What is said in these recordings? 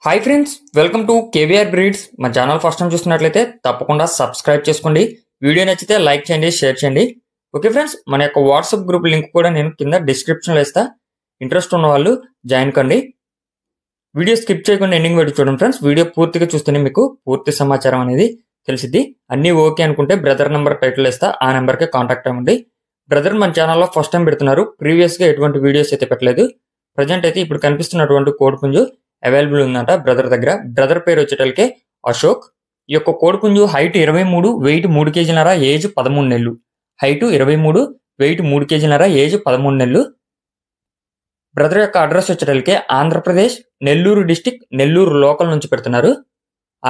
Hi friends, welcome to KVR breeds. మా channel first time చూస్తున్నట్లయితే తప్పకుండా సబ్స్క్రైబ్ చేసుకోండి. వీడియో నచ్చితే లైక్ చేయండి, షేర్ చేయండి. ఓకే ఫ్రెండ్స్, మన యొక్క వాట్సాప్ గ్రూప్ లింక్ కూడా నేను కింద డిస్క్రిప్షన్లో ఇస్తా. ఇంట్రెస్ట్ ఉన్న వాళ్ళు జాయిన్ కండి. వీడియో స్కిప్ చేయకుండా ఎండింగ్ వరకు చూడండి ఫ్రెండ్స్. వీడియో పూర్తిగా చూస్తేనే మీకు పూర్తి సమాచారం అనేది తెలిసిద్ది. అన్నీ ఓకే అనుకుంటే బ్రదర్ నెంబర్ టైటిల్ ఇస్తా, ఆ నెంబర్కి కాంటాక్ట్ అవ్వండి. బ్రదర్ మన ఛానల్లో ఫస్ట్ టైం పెడుతున్నారు. ప్రీవియస్గా ఎటువంటి వీడియోస్ అయితే పెట్టలేదు. ప్రజెంట్ అయితే ఇప్పుడు కనిపిస్తున్నటువంటి కోడిపుంజు అవైలబుల్ ఉందంట బ్రదర్ దగ్గర. బ్రదర్ పేరు వచ్చేటల్కే అశోక్. ఈ యొక్క కోడిపుంజు హైట్ 23, వెయిట్ 3 కేజీలన్నర, ఏజ్ 13 నెలలు. హైట్ 23, వెయిట్ 3 కేజీలన్నర, ఏజ్ 13 నెలలు. బ్రదర్ యొక్క address వచ్చేటల్కే Andhra Pradesh Nellore district, Nellore local నుంచి పెడుతున్నారు.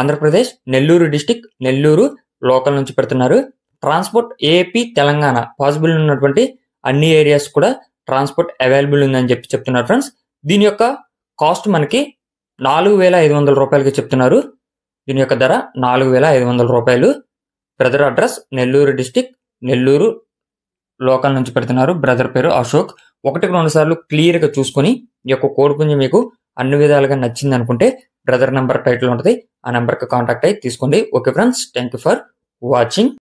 ఆంధ్రప్రదేశ్ నెల్లూరు డిస్టిక్, నెల్లూరు లోకల్ నుంచి పెడుతున్నారు. ట్రాన్స్పోర్ట్ ఏపీ తెలంగాణ పాసిబుల్ ఉన్నటువంటి అన్ని ఏరియాస్ కూడా ట్రాన్స్పోర్ట్ అవైలబుల్ ఉందని చెప్తున్నారు ఫ్రెండ్స్. దీని యొక్క కాస్ట్ మనకి 4,500 రూపాయలకి చెప్తున్నారు. దీని యొక్క ధర 4,500 రూపాయలు. Brother address Nellore district, Nellore local నుంచి పెడుతున్నారు. బ్రదర్ పేరు అశోక్. 1-2 సార్లు క్లియర్గా చూసుకొని ఈ యొక్క కోడిపుంజు మీకు అన్ని విధాలుగా నచ్చింది అనుకుంటే బ్రదర్ నెంబర్ టైటిల్ ఉంటుంది, ఆ నెంబర్కి కాంటాక్ట్ అయ్యి తీసుకోండి. Okay friends, thank you for watching.